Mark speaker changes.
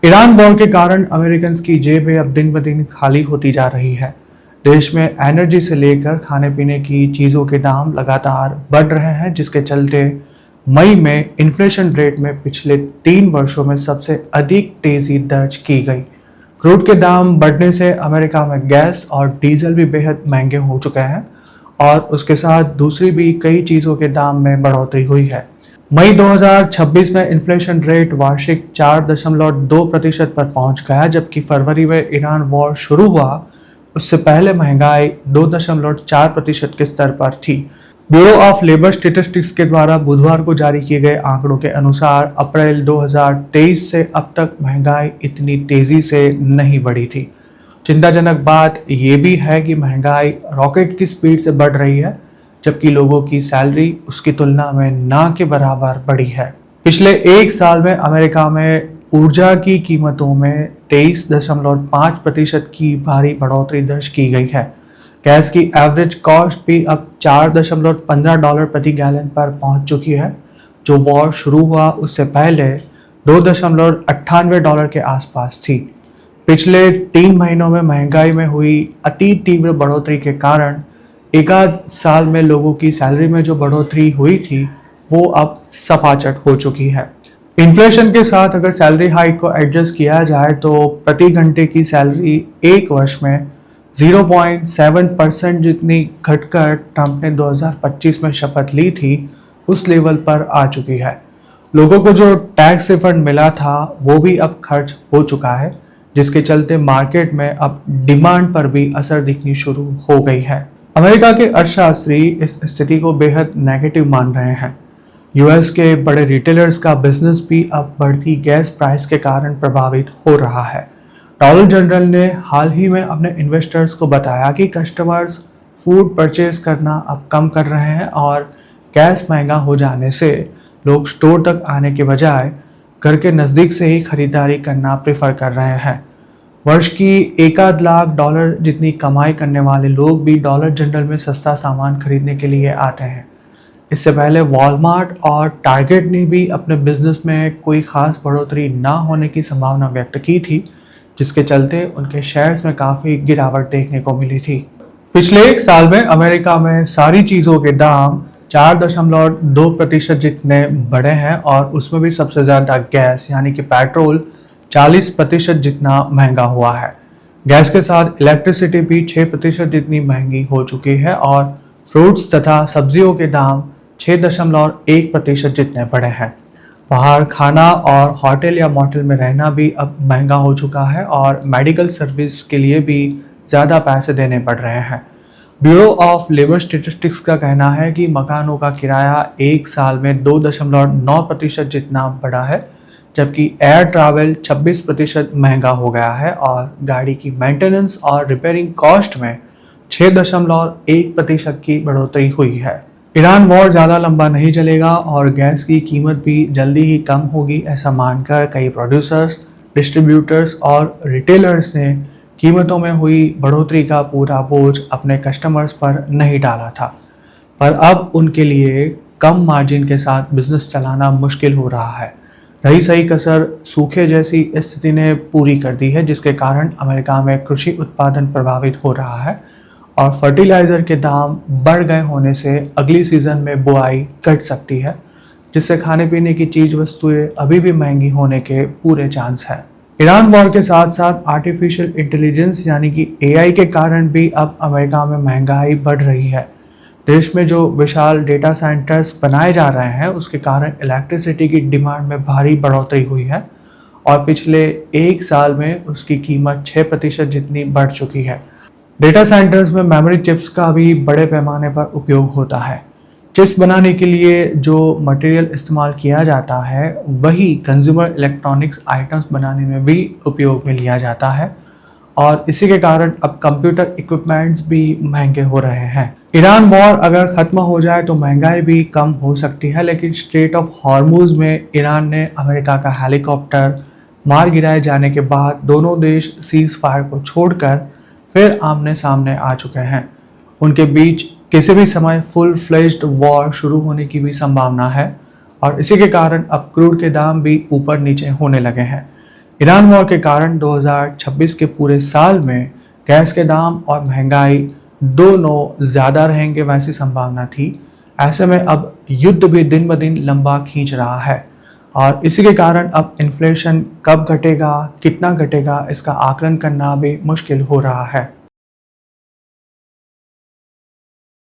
Speaker 1: Iran war के कारण American की जेबें अब दिन ब दिन खाली होती जा रही है। देश में एनर्जी से लेकर खाने पीने की चीज़ों के दाम लगातार बढ़ रहे हैं, जिसके चलते मई में इन्फ्लेशन रेट में पिछले 3 वर्षों में सबसे अधिक तेजी दर्ज की गई। क्रूड के दाम बढ़ने से अमेरिका में गैस और डीजल भी बेहद महंगे हो चुके हैं और उसके साथ दूसरी भी कई चीज़ों के दाम में बढ़ोतरी हुई है। मई 2026 में इन्फ्लेशन रेट वार्षिक 4.2% पर पहुंच गया, जबकि फरवरी में ईरान वॉर शुरू हुआ उससे पहले महंगाई 2.4% के स्तर पर थी। ब्यूरो ऑफ लेबर स्टेटिस्टिक्स के द्वारा बुधवार को जारी किए गए आंकड़ों के अनुसार अप्रैल 2023 से अब तक महंगाई इतनी तेजी से नहीं बढ़ी थी। चिंताजनक बात यह भी है कि महंगाई रॉकेट की स्पीड से बढ़ रही है, जबकि लोगों की सैलरी उसकी तुलना में ना के बराबर बढ़ी है। पिछले एक साल में अमेरिका में ऊर्जा की कीमतों में 23.5% की भारी बढ़ोतरी दर्ज की गई है। गैस की एवरेज कॉस्ट भी अब $4.15 प्रति गैलन पर पहुंच चुकी है, जो वॉर शुरू हुआ उससे पहले $2.98 के आसपास थी। पिछले 3 महीनों में महंगाई में हुई अति तीव्र बढ़ोतरी के कारण एक आध साल में लोगों की सैलरी में जो बढ़ोतरी हुई थी वो अब सफाचट हो चुकी है। इन्फ्लेशन के साथ अगर सैलरी हाइक को एडजस्ट किया जाए तो प्रति घंटे की सैलरी एक वर्ष में 0.7% जितनी घटकर ट्रंप ने 2025 में शपथ ली थी उस लेवल पर आ चुकी है। लोगों को जो टैक्स रिफंड मिला था वो भी अब खर्च हो चुका है, जिसके चलते मार्केट में अब डिमांड पर भी असर दिखनी शुरू हो गई है। अमेरिका के अर्थशास्त्री इस स्थिति को बेहद नेगेटिव मान रहे हैं। यूएस के बड़े रिटेलर्स का बिजनेस भी अब बढ़ती गैस प्राइस के कारण प्रभावित हो रहा है। डॉलर जनरल ने हाल ही में अपने इन्वेस्टर्स को बताया कि कस्टमर्स फूड परचेज करना अब कम कर रहे हैं और गैस महंगा हो जाने से लोग स्टोर तक आने के बजाय घर के नज़दीक से ही खरीदारी करना प्रेफर कर रहे हैं। वर्ष की $1 लाख जितनी कमाई करने वाले लोग भी डॉलर जनरल में सस्ता सामान खरीदने के लिए आते हैं। इससे पहले वॉलमार्ट और टारगेट ने भी अपने बिजनेस में कोई खास बढ़ोतरी ना होने की संभावना व्यक्त की थी, जिसके चलते उनके शेयर्स में काफ़ी गिरावट देखने को मिली थी। पिछले एक साल में अमेरिका में सारी चीज़ों के दाम 4.2% जितने बढ़े हैं और उसमें भी सबसे ज़्यादा गैस यानी कि पेट्रोल 40% जितना महंगा हुआ है। गैस के साथ इलेक्ट्रिसिटी भी 6% जितनी महंगी हो चुकी है और फ्रूट्स तथा सब्जियों के दाम 6.1% जितने बढ़े हैं। बाहर खाना और होटल या मोटल में रहना भी अब महंगा हो चुका है और मेडिकल सर्विस के लिए भी ज़्यादा पैसे देने पड़ रहे हैं। ब्यूरो ऑफ लेबर स्टेटिस्टिक्स का कहना है कि मकानों का किराया एक साल में 2.9% जितना बढ़ा है, जबकि एयर ट्रैवल 26% महंगा हो गया है और गाड़ी की मेंटेनेंस और रिपेयरिंग कॉस्ट में 6.1% की बढ़ोतरी हुई है। ईरान वॉर ज़्यादा लंबा नहीं चलेगा और गैस की कीमत भी जल्दी ही कम होगी, ऐसा मानकर कई प्रोड्यूसर्स, डिस्ट्रीब्यूटर्स और रिटेलर्स ने कीमतों में हुई बढ़ोतरी का पूरा बोझ अपने कस्टमर्स पर नहीं डाला था, पर अब उनके लिए कम मार्जिन के साथ बिजनेस चलाना मुश्किल हो रहा है। रही सही कसर सूखे जैसी स्थिति ने पूरी कर दी है, जिसके कारण अमेरिका में कृषि उत्पादन प्रभावित हो रहा है और फर्टिलाइज़र के दाम बढ़ गए होने से अगली सीज़न में बुआई घट सकती है, जिससे खाने पीने की चीज़ वस्तुएं अभी भी महंगी होने के पूरे चांस हैं। ईरान वॉर के साथ साथ आर्टिफिशियल इंटेलिजेंस यानी कि एआई के कारण भी अब अमेरिका में महंगाई बढ़ रही है। देश में जो विशाल डेटा सेंटर्स बनाए जा रहे हैं उसके कारण इलेक्ट्रिसिटी की डिमांड में भारी बढ़ोतरी हुई है और पिछले एक साल में उसकी कीमत 6% जितनी बढ़ चुकी है। डेटा सेंटर्स में मेमोरी चिप्स का भी बड़े पैमाने पर उपयोग होता है। चिप्स बनाने के लिए जो मटेरियल इस्तेमाल किया जाता है वही कंज्यूमर इलेक्ट्रॉनिक्स आइटम्स बनाने में भी उपयोग में लिया जाता है और इसी के कारण अब कंप्यूटर इक्विपमेंट्स भी महंगे हो रहे हैं। ईरान वॉर अगर ख़त्म हो जाए तो महंगाई भी कम हो सकती है, लेकिन स्ट्रेट ऑफ हॉर्मुज़ में ईरान ने अमेरिका का हेलीकॉप्टर मार गिराए जाने के बाद दोनों देश सीज़ फायर को छोड़कर फिर आमने सामने आ चुके हैं। उनके बीच किसी भी समय फुल फ्लेज्ड वॉर शुरू होने की भी संभावना है और इसी के कारण अब क्रूड के दाम भी ऊपर नीचे होने लगे हैं। ईरान वॉर के कारण 2026 के पूरे साल में गैस के दाम और महंगाई दोनों ज़्यादा रहेंगे वैसी संभावना थी। ऐसे में अब युद्ध भी दिन ब दिन लंबा खींच रहा है और इसी के कारण अब इन्फ्लेशन कब घटेगा, कितना घटेगा, इसका आकलन करना भी मुश्किल हो रहा है।